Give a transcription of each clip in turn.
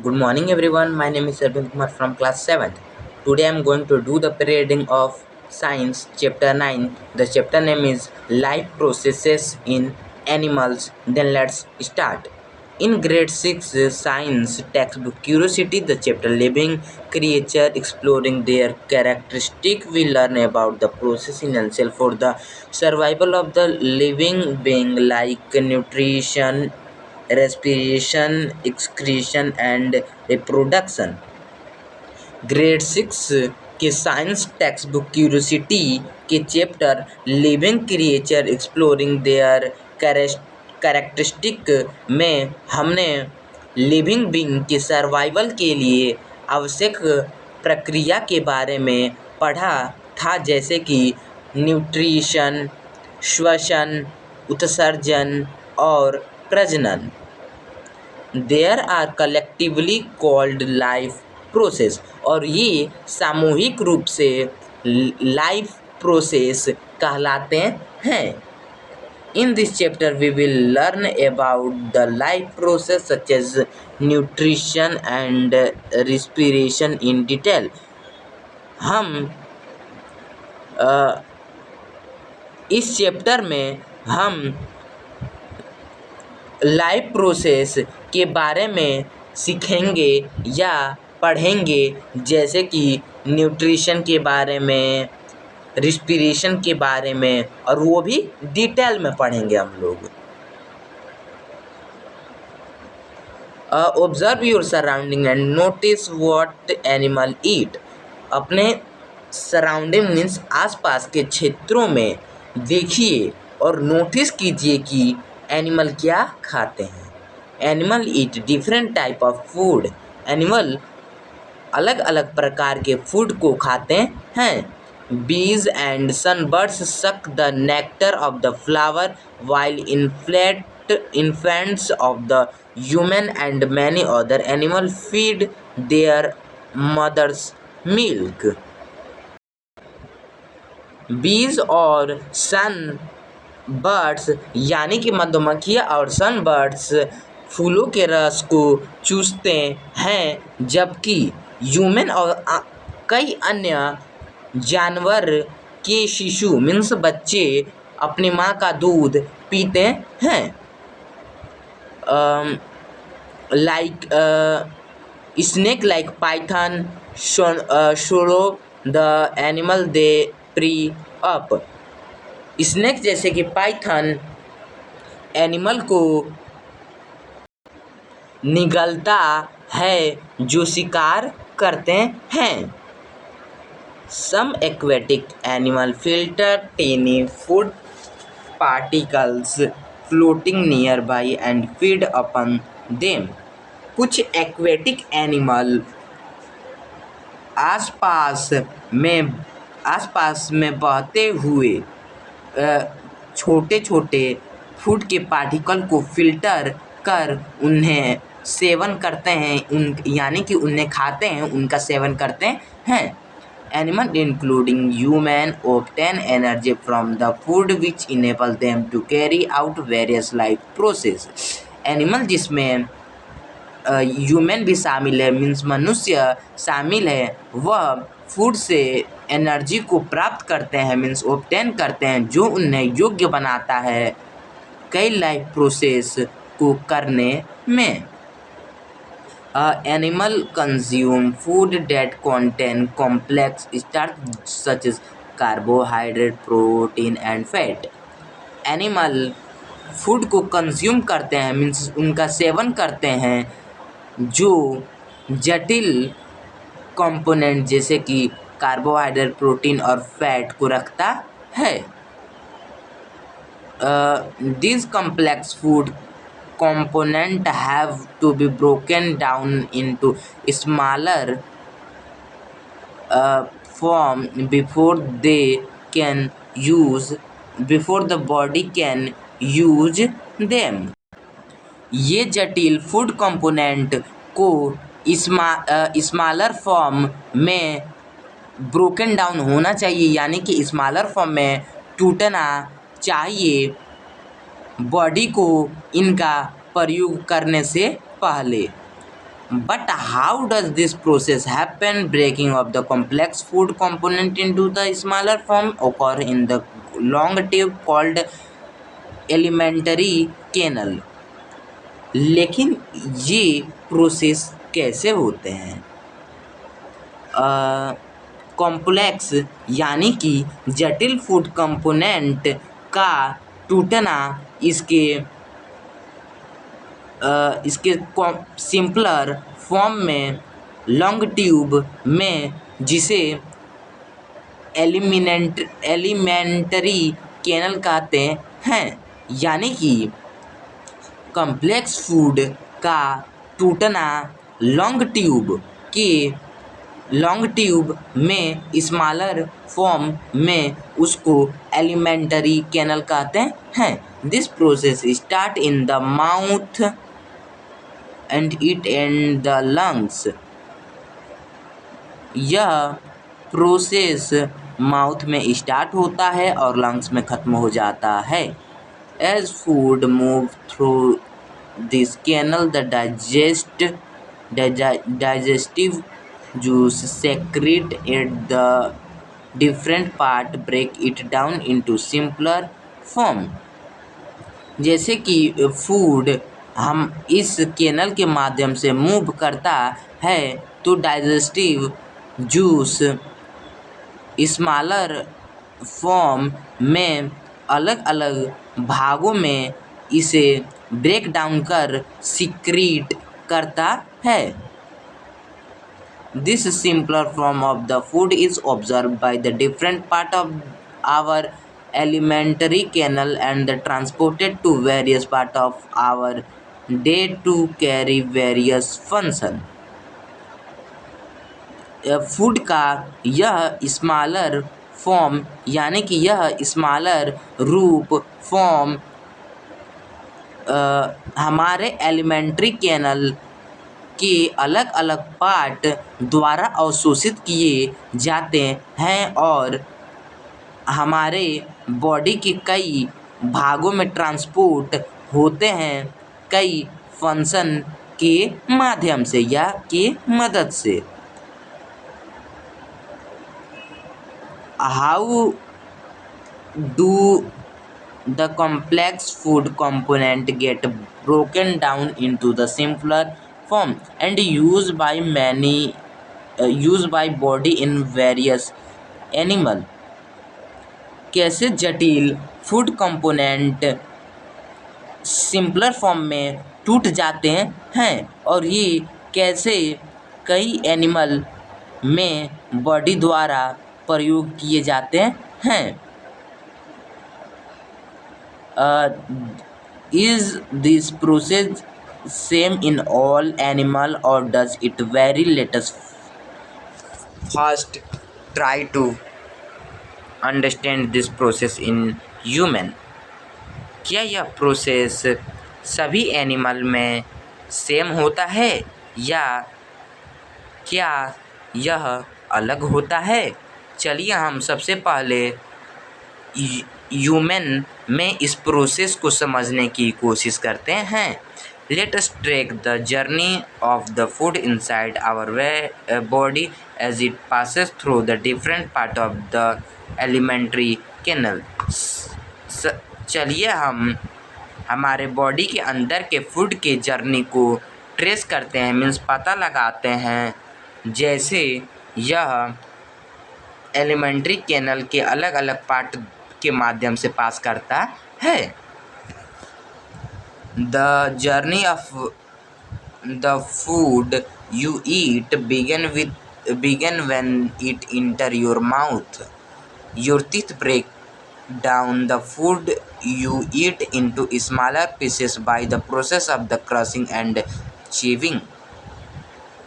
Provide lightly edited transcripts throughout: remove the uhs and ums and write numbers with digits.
Good morning everyone, my name is Arvind Kumar from class 7th. Today I am going to do the reading of Science chapter 9. The chapter name is Life Processes in Animals. Then let's start. In grade 6 science textbook Curiosity, the chapter Living Creature Exploring Their Characteristic, we learn about the process essential for the survival of the living being like nutrition, respiration, excretion and reproduction. Grade 6 के science text book curiosity के chapter living creature exploring there characteristic में हमने living being के survival के लिए आवश्यक प्रक्रिया के बारे में पढ़ा था, जैसे कि न्यूट्रिशन, श्वसन, उत्सर्जन और प्रजनन. There are collectively called life process, और ये सामूहिक रूप से लाइफ प्रोसेस कहलाते हैं. In this chapter we will learn about the life process such as nutrition and respiration in detail. हम इस चैप्टर में हम लाइफ प्रोसेस के बारे में सीखेंगे या पढ़ेंगे, जैसे कि न्यूट्रिशन के बारे में, रिस्पिरेशन के बारे में, और वो भी डिटेल में पढ़ेंगे हम लोग. Observe your surrounding and notice what animal eat. अपने सराउंडिंग मीन्स आसपास के क्षेत्रों में देखिए और नोटिस कीजिए कि एनिमल क्या खाते हैं. Animal eat different type of food. Animal अलग अलग प्रकार के फूड को खाते हैं. Bees and sunbirds suck the nectar of the flower while infants of the human and many other animal feed their mothers milk. Bees और सन birds यानी कि मधुमक्खियाँ और सन बर्ड्स फूलों के रस को चूसते हैं, जबकि ह्यूमन और कई अन्य जानवर के शिशु मीन्स बच्चे अपनी माँ का दूध पीते हैं. Like snake like Python शोलो the animal they pre up. Snake जैसे कि पाइथन एनिमल को निगलता है जो शिकार करते हैं. Some aquatic animal filter tiny food particles floating nearby and feed upon them. कुछ एक्वेटिक एनिमल आसपास में बहते हुए छोटे छोटे फूड के पार्टिकल को फिल्टर कर उन्हें सेवन करते हैं, यानी कि उन्हें खाते हैं, उनका सेवन करते हैं. Animal including human obtain energy from the food which enable them to carry out various life process. Animal जिसमें ह्यूमन भी शामिल है मीन्स मनुष्य शामिल है, वह फूड से एनर्जी को प्राप्त करते हैं मीन्स ऑब्टेन करते हैं, जो उन्हें योग्य बनाता है कई लाइफ प्रोसेस को करने में. Animal consume food that contain complex starch such as carbohydrate, protein and fat. Animal food को कंज्यूम करते हैं मीन्स उनका सेवन करते हैं जो जटिल कंपोनेंट जैसे कि कार्बोहाइड्रेट, प्रोटीन और फैट को रखता है. These complex food components have to be broken down into smaller form before the body can use them. ये जटिल फूड कंपोनेंट को स्मॉलर फॉर्म में ब्रोकन डाउन होना चाहिए, यानी कि स्मॉलर फॉर्म में टूटना चाहिए बॉडी को इनका प्रयोग करने से पहले. But how does this process happen? Breaking of the complex food component into the smaller form occur in the long tube called alimentary canal. लेकिन ये प्रोसेस कैसे होते हैं? कॉम्प्लेक्स यानी कि जटिल फूड कंपोनेंट का टूटना इसके सिंपलर फॉर्म में लॉन्ग ट्यूब में, जिसे एलिमेंटरी कैनल कहते हैं, यानी कि कॉम्प्लेक्स फूड का टूटना लॉन्ग ट्यूब में स्मॉलर फॉर्म में, उसको एलिमेंटरी कैनल कहते हैं. This process start in the mouth and it end the lungs. यह प्रोसेस माउथ में स्टार्ट होता है और लंग्स में ख़त्म हो जाता है. As food move through this canal the digestive juice secrete at the different part break it down into simpler form. जैसे कि फूड हम इस कैनल के माध्यम से मूव करता है तो डाइजेस्टिव जूस स्मॉलर फॉर्म में अलग अलग भागों में इसे ब्रेक डाउन कर सिक्रीट करता है. This simpler form of the food is observed by the different part of our alimentary canal and transported to various part of our day to carry various function. Food का यह smaller form यानी कि यह smaller रूप form हमारे alimentary canal के अलग अलग पार्ट द्वारा अवशोषित किए जाते हैं और हमारे बॉडी के कई भागों में ट्रांसपोर्ट होते हैं कई फंक्शन के माध्यम से या के मदद से. How do the complex food component get broken down into the simpler form and used by body in various animal? कैसे जटिल फूड कंपोनेंट सिंपलर फॉर्म में टूट जाते हैं और ये कैसे कई एनिमल में बॉडी द्वारा प्रयोग किए जाते हैं. Is this process same in all animal or does it vary? Let us first try to understand this process in human. क्या यह प्रोसेस सभी एनिमल में सेम होता है या क्या यह अलग होता है? चलिए हम सबसे पहले ह्यूमन में इस प्रोसेस को समझने की कोशिश करते हैं. Let us track the journey of the food inside our body as it passes through the different part of the alimentary canal. चलिए हम हमारे बॉडी के अंदर के फूड के जर्नी को ट्रेस करते हैं, मीन्स पता लगाते हैं, जैसे यह एलिमेंट्री कैनल के अलग अलग पार्ट के माध्यम से पास करता है. The journey of the food you eat begin when it enter your mouth. Your teeth break down the food you eat into smaller pieces by the process of the crushing and chewing.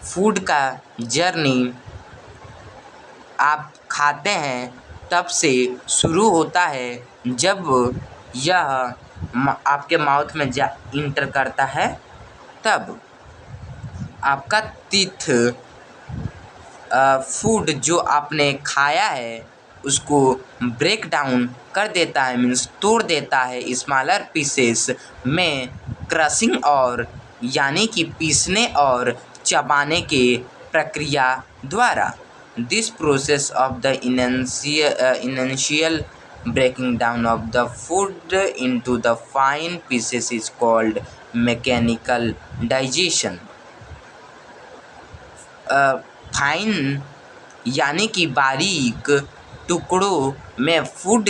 Food का journey आप खाते हैं तब से शुरू होता है जब यह आपके माउथ में इंटर करता है, तब आपका टीथ फूड जो आपने खाया है उसको ब्रेक डाउन कर देता है, मीन्स तोड़ देता है स्मॉलर पीसेस में, क्रशिंग और यानी कि पीसने और चबाने के प्रक्रिया द्वारा। This process of the initial breaking down of the food into the fine pieces is called mechanical digestion. Fine यानी कि बारीक टुकड़ों में फूड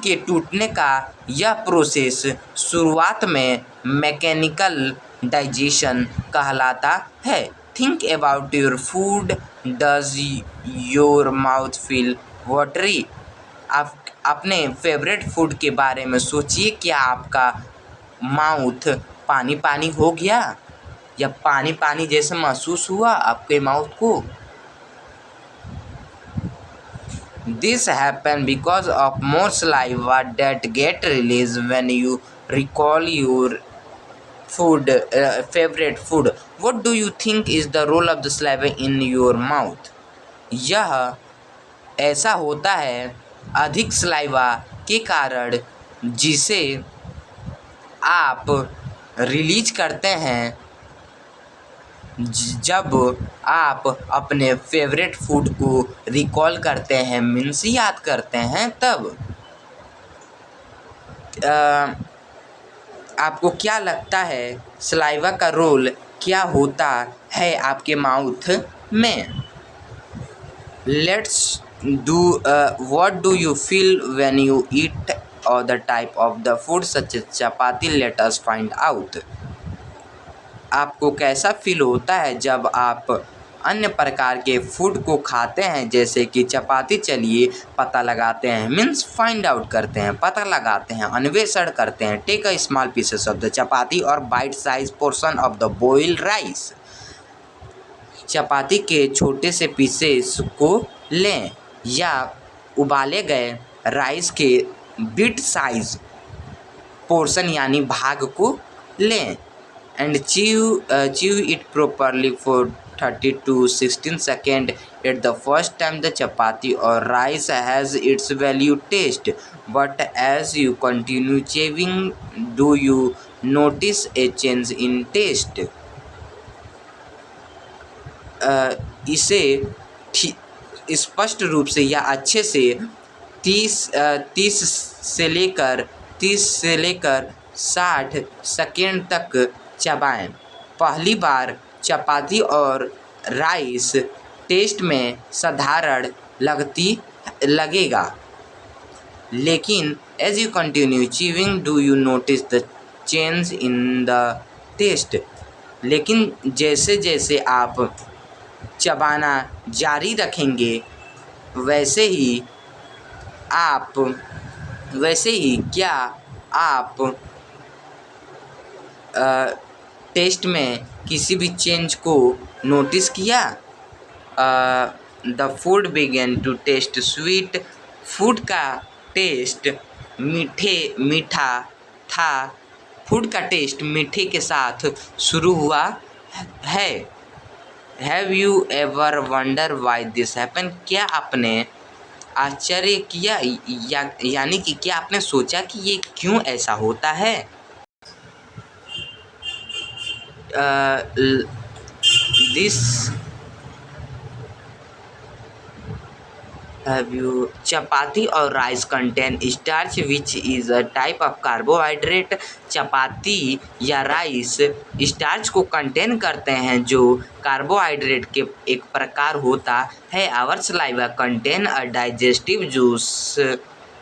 के टूटने का यह प्रोसेस शुरुआत में मैकेनिकल डाइजेशन कहलाता है। Think about your food, does your mouth feel watery? आप अपने फेवरेट फूड के बारे में सोचिए, क्या आपका माउथ पानी पानी हो गया या पानी पानी जैसे महसूस हुआ आपके माउथ को? This happens because of more saliva that get released when you recall your favorite food. What do you think is the role of the saliva in your mouth? यह ऐसा होता है अधिक सलाइवा के कारण जिसे आप रिलीज करते हैं जब आप अपने फेवरेट फूड को रिकॉल करते हैं, मीन्स याद करते हैं। तब आपको क्या लगता है सलाइवा का रोल क्या होता है आपके माउथ में? Let's do what do you feel when you eat और the type of the food such as chapati? Let us find out. आपको कैसा फील होता है जब आप अन्य प्रकार के फूड को खाते हैं जैसे कि चपाती? चलिए पता लगाते हैं, मीन्स फाइंड आउट करते हैं, पता लगाते हैं, अन्वेषण करते हैं। Take a small pieces of the chapati और bite size portion of the boiled rice. Chapati के छोटे से पीसेस को लें या उबाले गए राइस के बिट साइज पोर्शन यानी भाग को लें and chew it properly for 30 to 16 seconds. At the first time the chapati or rice has its value taste, but as you continue chewing, do you notice a change in taste? इसे स्पष्ट रूप से या अच्छे से 30 से लेकर 60 second तक चबाएं। पहली बार चपाती और राइस टेस्ट में साधारण लगेगा, लेकिन as you continue chewing do you notice the change in the taste? लेकिन जैसे जैसे आप चबाना जारी रखेंगे वैसे ही क्या आप टेस्ट में किसी भी चेंज को नोटिस किया? The food begin to taste sweet. Food का टेस्ट मीठा था। फूड का टेस्ट मीठे के साथ शुरू हुआ है। Have you ever wonder why this happen? क्या आपने आश्चर्य किया यानी कि क्या आपने सोचा कि ये क्यों ऐसा होता है? चपाती और rice contain starch which is a type of carbohydrate. Chapati या राइस स्टार्च को कंटेन करते हैं जो कार्बोहाइड्रेट के एक प्रकार होता है। Our saliva contain a digestive juice.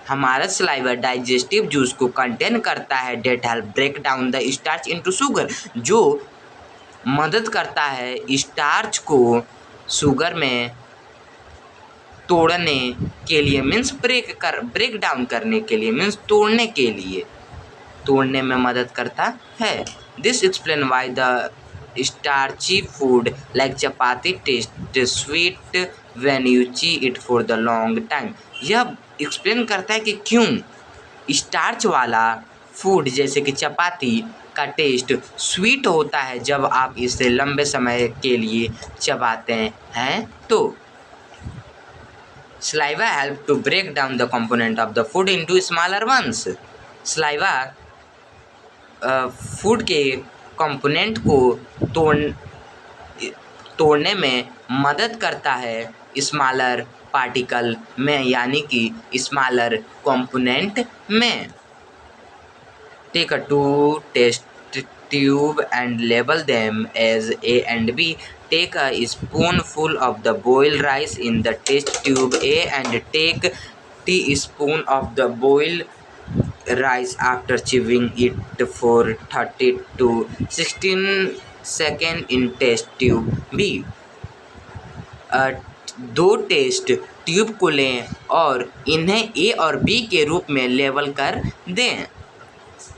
हमारा सलाइवा डाइजेस्टिव जूस को कंटेन करता है। That help break down the starch into sugar, जो मदद करता है स्टार्च को शुगर में तोड़ने के लिए, मीन्स ब्रेक डाउन करने के लिए, मीन्स तोड़ने में मदद करता है। This explain why the starchy food like chapati taste sweet when you chew it for the long time. यह एक्सप्लेन करता है कि क्यों स्टार्च वाला फूड जैसे कि चपाती का टेस्ट स्वीट होता है जब आप इसे लंबे समय के लिए चबाते हैं। तो saliva help to break down the component of the food into smaller ones. Saliva food के कंपोनेंट को तोड़ तोड़ने में मदद करता है स्मॉलर पार्टिकल में, यानी कि स्मॉलर कंपोनेंट में। Take a two test tube and label them as A and B. Take a spoonful of the boiled rice in the test tube A and take teaspoon of the boiled rice after chewing it for 30 to 16 seconds in test tube B. दो test tube को लें और इन्हें ए और B के रूप में label कर दें।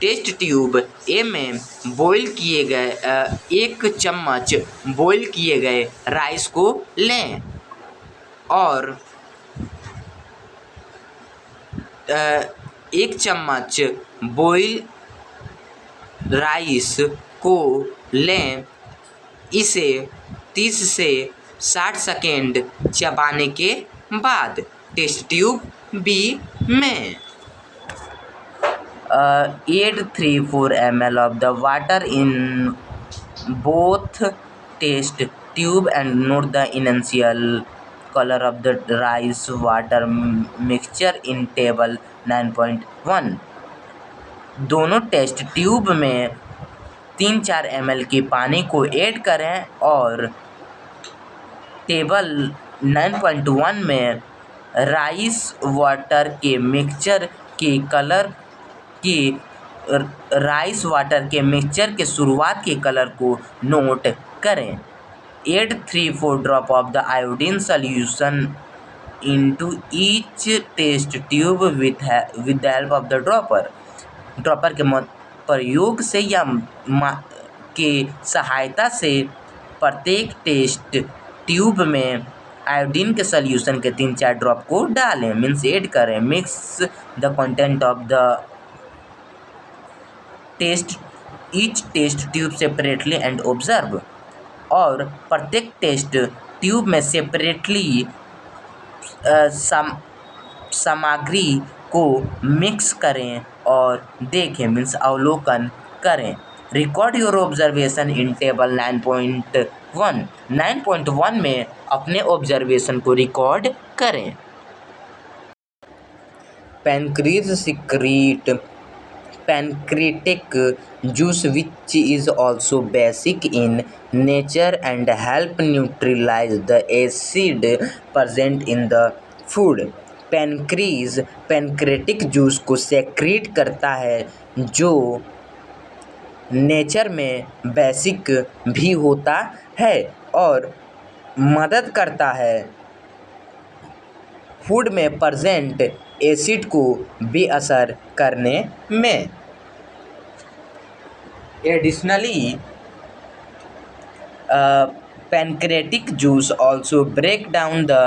टेस्ट ट्यूब ए में बॉईल किए गए 1 चम्मच बॉईल किए गए राइस को लें और 1 चम्मच बॉईल राइस को लें। इसे 30 से 60 सेकेंड चबाने के बाद टेस्ट ट्यूब बी में add 3-4 ml of the water in both test tube and note the initial color of the rice water mixture in table 9.1। दोनों टेस्ट ट्यूब में 3-4 ml की पानी को ऐड करें और टेबल 9.1 में राइस वाटर के मिक्सचर के शुरुआत के कलर को नोट करें। Add 3-4 drop of the iodine solution into each test tube with the help of the dropper के प्रयोग से या के सहायता से प्रत्येक टेस्ट ट्यूब में आयोडीन के सॉल्यूशन के 3-4 ड्रॉप को डालें, मीन्स ऐड करें। Mix the content of the each test tube separately and observe. और प्रत्येक टेस्ट ट्यूब में सेपरेटली सामग्री को मिक्स करें और देखें, मीन्स अवलोकन करें। Record your observation in table 9.1। 9.1 में अपने ऑब्जर्वेशन को रिकॉर्ड करें। पैनक्रीज secret pancreatic juice which is also basic in nature and help neutralize the acid present in the food। Pancreas pancreatic juice को सेक्रेट करता है जो नेचर में बेसिक भी होता है और मदद करता है फूड में प्रेजेंट एसिड को बेअसर करने में। Additionally pancreatic juice also break down the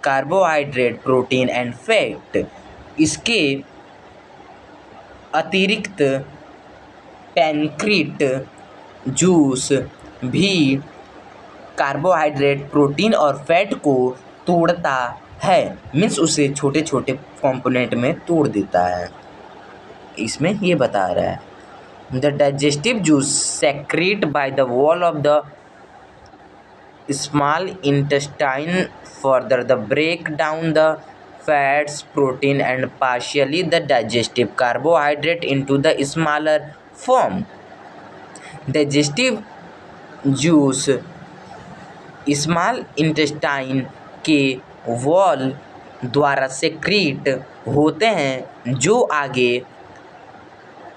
carbohydrate, protein and fat। इसके अतिरिक्त पैनक्रीट जूस भी कार्बोहाइड्रेट, प्रोटीन और फैट को तोड़ता है, मीन्स उसे छोटे छोटे कंपोनेंट में तोड़ देता है, इसमें ये बता रहा है। The digestive juice secrete by the wall of the small intestine further the break down the fats, protein and partially the digestive carbohydrate into the smaller form। digestive juice small intestine के wall द्वारा secrete होते हैं जो आगे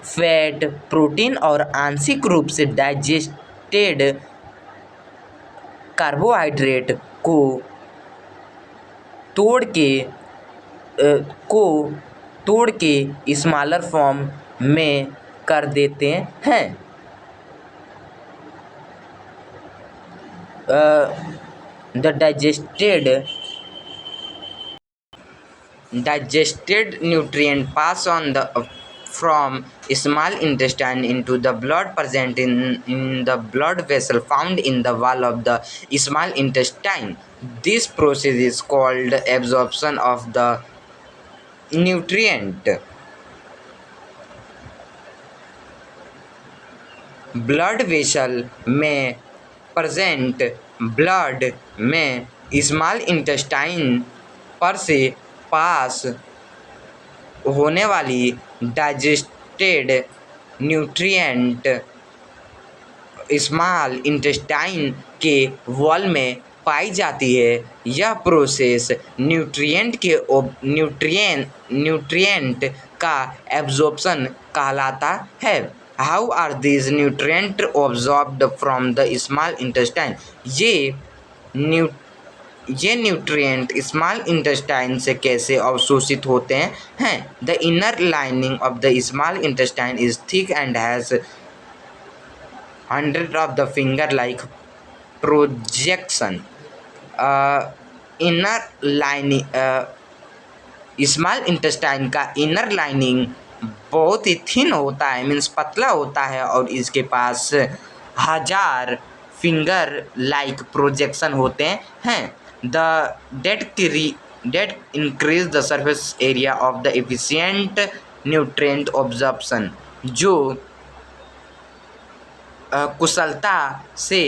fat, protein और आंशिक रूप से डाइजेस्टेड कार्बोहाइड्रेट को तोड़ के स्मॉलर फॉर्म में कर देते हैं। The digested nutrient pass on from small intestine into the blood present in the blood vessel found in the wall of the small intestine। This process is called absorption of the nutrient। Blood vessel में present blood में small intestine पर से पास होने वाली digested nutrient small intestine के wall में पाई जाती है। यह प्रोसेस न्यूट्रिएंट का एब्जॉर्प्शन कहलाता है। How are these nutrient absorbed from the small intestine? ये न्यूट्रिएंट स्मॉल इंटेस्टाइन से कैसे अवशोषित होते हैं? The inner lining of the small intestine is thick and has hundred of the finger like projection. Inner lining small intestine का inner lining बहुत ही thin होता है, मीन्स पतला होता है, और इसके पास 1000 फिंगर लाइक प्रोजेक्शन होते हैं। That increase the surface area of the efficient nutrient absorption, जो कुशलता से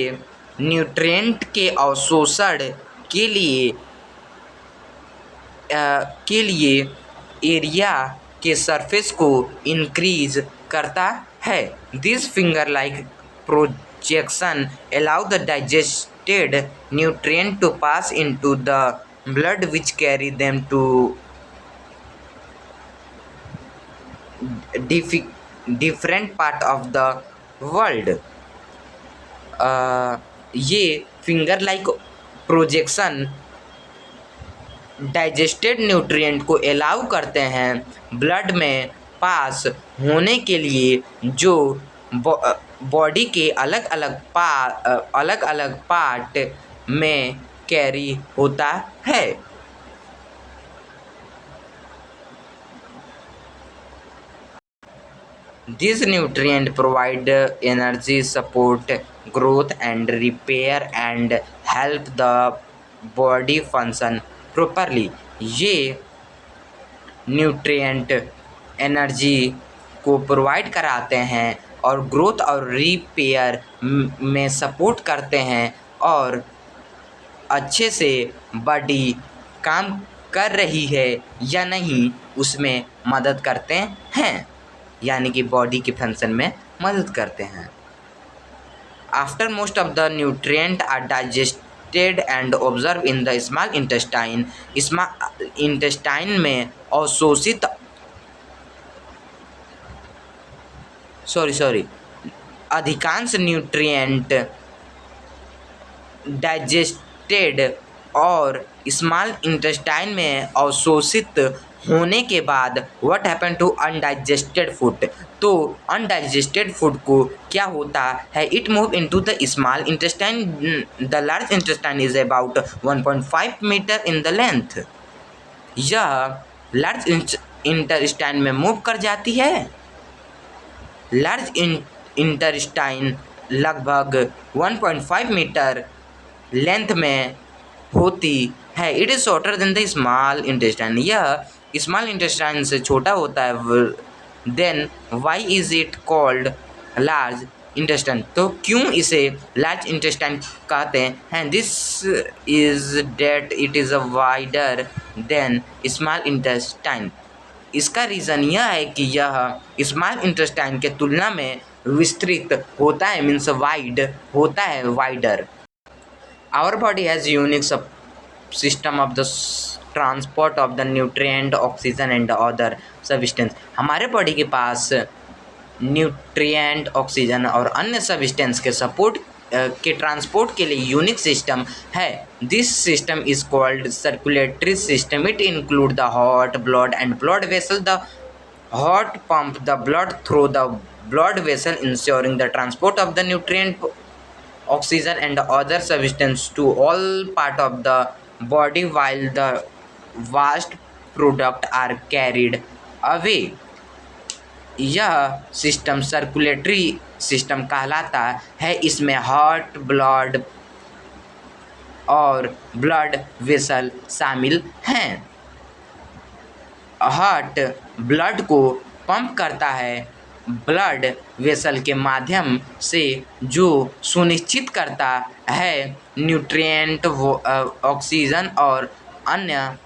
न्यूट्रिएंट के अवशोषण के लिए एरिया के सरफेस को इंक्रीज करता है। This finger like projection allow the digested nutrient to pass into the blood which carry them to different part of the world. ये finger like projection digested nutrient को अलाउ करते हैं blood में पास होने के लिए, जो बॉडी के अलग अलग पार्ट में कैरी होता है। These nutrients provide energy, support growth and repair and help the body function properly. ये न्यूट्रिएंट एनर्जी को प्रोवाइड कराते हैं और ग्रोथ और रिपेयर में सपोर्ट करते हैं, और अच्छे से बॉडी काम कर रही है या नहीं उसमें मदद करते हैं, यानी कि बॉडी के फंक्शन में मदद करते हैं। After most of the nutrient are digested and observe in the small intestine, small intestine में अवशोषित अधिकांश न्यूट्रिएंट डाइजेस्टेड और स्मॉल इंटेस्टाइन में अवशोषित होने के बाद what happen to undigested food, तो अनडाइजेस्टेड फूड को क्या होता है? It move into the small intestine. The large intestine is about 1.5 metre in the length. यह लार्ज इंटेस्टाइन में मूव कर जाती है। लार्ज इंटेस्टाइन लगभग 1.5 मीटर लेंथ में होती है। It is shorter than the small intestine. यह स्मॉल इंटेस्टाइन से छोटा होता है। Then why is it called large intestine? तो क्यों इसे लार्ज इंटेस्टाइन कहते हैं? This is that it is a wider than small intestine. इसका रीज़न यह है कि यह स्मॉल इंटेस्टाइन के तुलना में विस्तृत होता है, मीन्स वाइड होता है, wider. Our body has unique system of the transport of the nutrient, oxygen and other substance. हमारे बॉडी के पास न्यूट्रिएंट, ऑक्सीजन और अन्य सब्सटेंस के सपोर्ट के ट्रांसपोर्ट के लिए यूनिक सिस्टम है। This system is called circulatory system. It include the hot blood and blood vessel. The hot pump the blood through the blood vessel ensuring the transport of the nutrient, oxygen and other substance to all part of the body while the waste product are carried away. यह system circulatory system कहलाता है। इसमें heart, blood और blood vessel शामिल हैं। Heart blood को pump करता है ब्लड वेसल के माध्यम से, जो सुनिश्चित करता है न्यूट्रिएंट, ऑक्सीजन और अन्य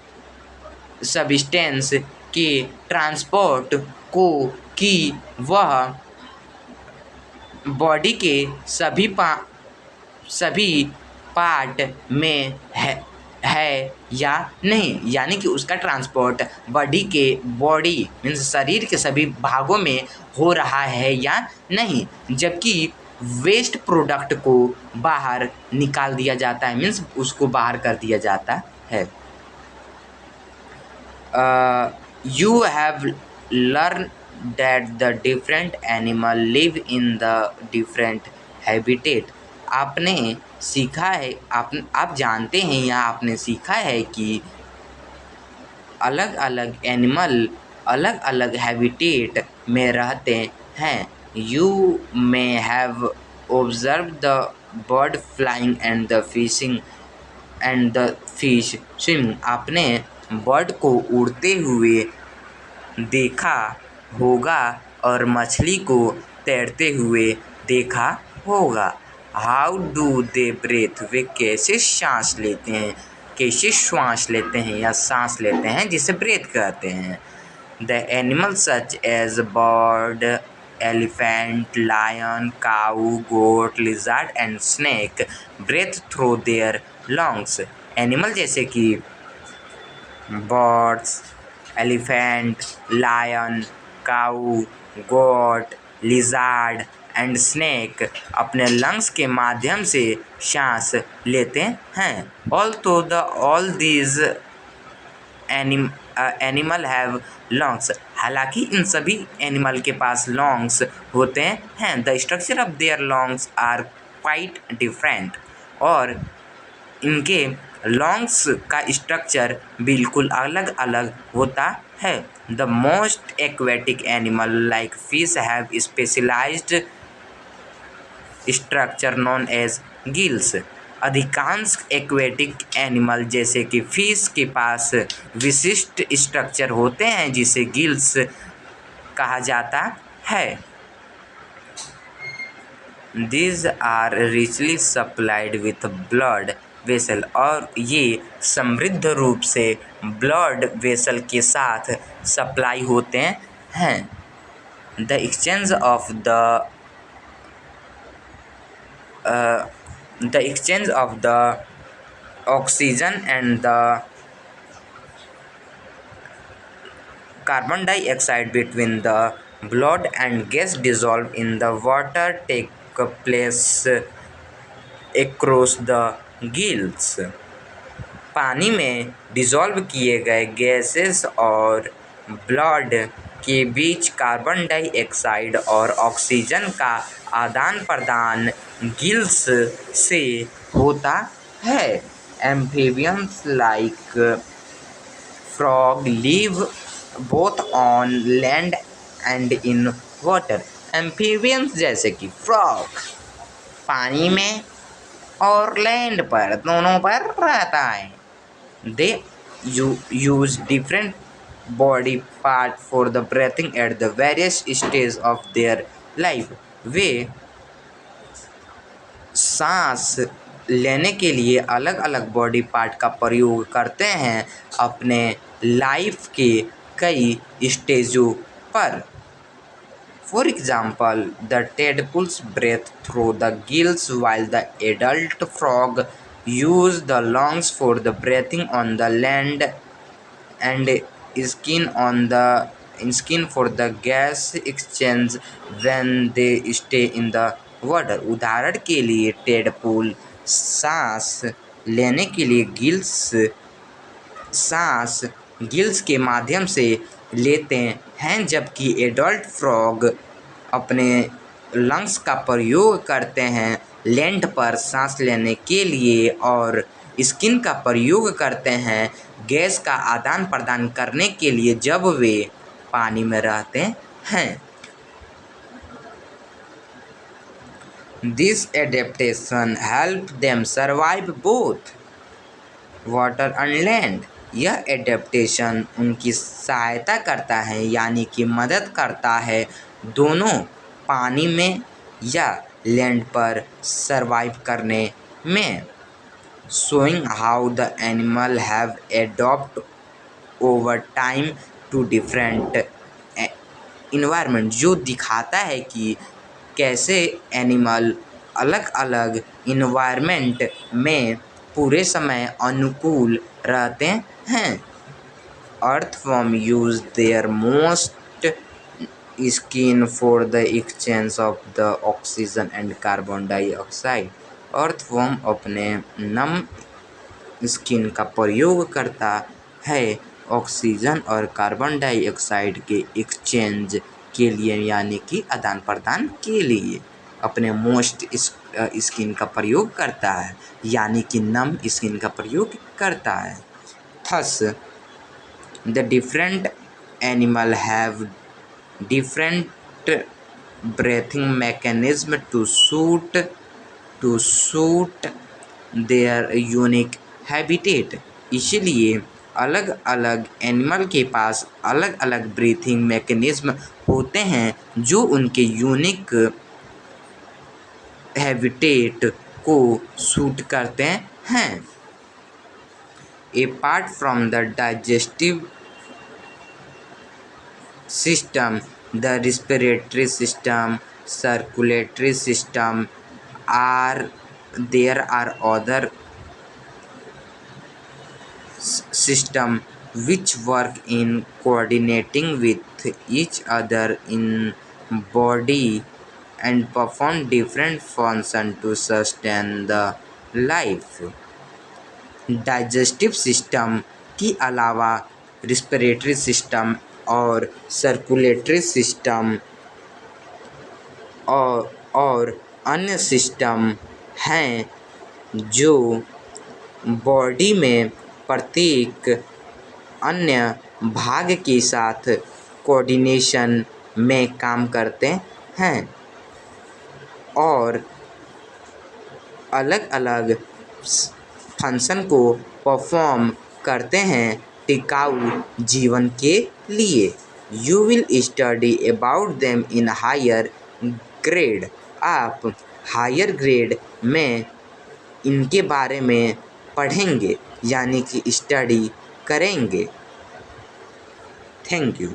सब्सटेंस के ट्रांसपोर्ट को, कि वह बॉडी के सभी पार्ट में है या नहीं, यानी कि उसका ट्रांसपोर्ट बॉडी मीन्स शरीर के सभी भागों में हो रहा है या नहीं। जबकि वेस्ट प्रोडक्ट को बाहर निकाल दिया जाता है, मीन्स उसको बाहर कर दिया जाता है। You have learned that the different animal live in the different habitat. आपने सीखा है, आप जानते हैं या आपने सीखा है कि अलग अलग एनिमल अलग अलग हैबिटेट में रहते हैं। You may have observed the bird flying and the fishing and the fish swimming. आपने बर्ड को उड़ते हुए देखा होगा और मछली को तैरते हुए देखा होगा। हाउ डू दे ब्रेथ, वे कैसे श्वास लेते हैं या सांस लेते हैं, जिसे ब्रेथ कहते हैं। The animal such as bird, elephant, lion, cow, goat, lizard and snake breathe through their lungs. Animal जैसे कि birds, elephant, lion, cow, goat, lizard and snake अपने लंग्स के माध्यम से सांस लेते हैं। All these animal have lungs, हालांकि इन सभी एनिमल के पास लंग्स होते हैं। The structure of their lungs are quite different, और इनके लंग्स का स्ट्रक्चर बिल्कुल अलग अलग होता है। The most aquatic animal like fish have specialised structure known as gills. अधिकांश एक्वेटिक एनिमल जैसे कि फिश के पास विशिष्ट स्ट्रक्चर होते हैं जिसे गिल्स कहा जाता है। These are richly supplied with blood vessel, और ये समृद्ध रूप से ब्लड वेसल के साथ सप्लाई होते हैं। The exchange of the oxygen and the carbon dioxide between the blood and gas dissolved in the water take place across the gills. पानी में डिसॉल्व किए गए गैसेस और ब्लड के बीच कार्बन डाइऑक्साइड और ऑक्सीजन का आदान प्रदान गिल्स से होता है। Amphibians like frog live both on land and in water. Amphibians जैसे कि फ्रॉग पानी में और लैंड पर, दोनों पर रहता है। They use different body part for the breathing at the various stage of their life. वे सांस लेने के लिए अलग अलग बॉडी पार्ट का प्रयोग करते हैं अपने लाइफ के कई स्टेजों पर। For example, the tadpoles breathe through the gills while the adult frog use the lungs for the breathing on the land and skin for the gas exchange when they stay in the water. उदाहरण के लिए tadpole सांस लेने के लिए सांस gills के माध्यम से लेते हैं, जबकि एडल्ट फ्रॉग अपने लंग्स का प्रयोग करते हैं लैंड पर सांस लेने के लिए और स्किन का प्रयोग करते हैं गैस का आदान प्रदान करने के लिए जब वे पानी में रहते हैं। This adaptation helped them survive both water and land. यह एडेप्टेशन उनकी सहायता करता है, यानी कि मदद करता है दोनों पानी में या लैंड पर सर्वाइव करने में। Showing how the animal have adapt over time to different environment, जो दिखाता है कि कैसे एनिमल अलग अलग इन्वायरमेंट में पूरे समय अनुकूल रहते हैं। Earthworm use their most skin for the exchange of the oxygen and carbon dioxide. Earthworm अपने नम स्किन का प्रयोग करता है ऑक्सीजन और कार्बन डाइऑक्साइड के एक्सचेंज के लिए, यानी कि आदान प्रदान के लिए अपने मोस्ट स्किन का प्रयोग करता है, यानी कि नम स्किन का प्रयोग करता है। Thus the different animal have different breathing mechanism to suit their unique habitat. इसलिए अलग अलग एनिमल के पास अलग अलग ब्रीथिंग मैकेनिज्म होते हैं जो उनके यूनिक हैबिटेट को सूट करते हैं। Apart from the digestive system, the respiratory system, circulatory system there are other system which work in coordinating with each other in body and perform different function to sustain the life। Digestive system के अलावा respiratory system और circulatory system और अन्य system हैं जो body में प्रत्येक अन्य भाग के साथ कोऑर्डिनेशन में काम करते हैं और अलग अलग फंक्शन को परफॉर्म करते हैं टिकाऊ जीवन के लिए। You will study about them in higher grade. आप हायर ग्रेड में इनके बारे में पढ़ेंगे, यानी कि स्टडी करेंगे। Thank you.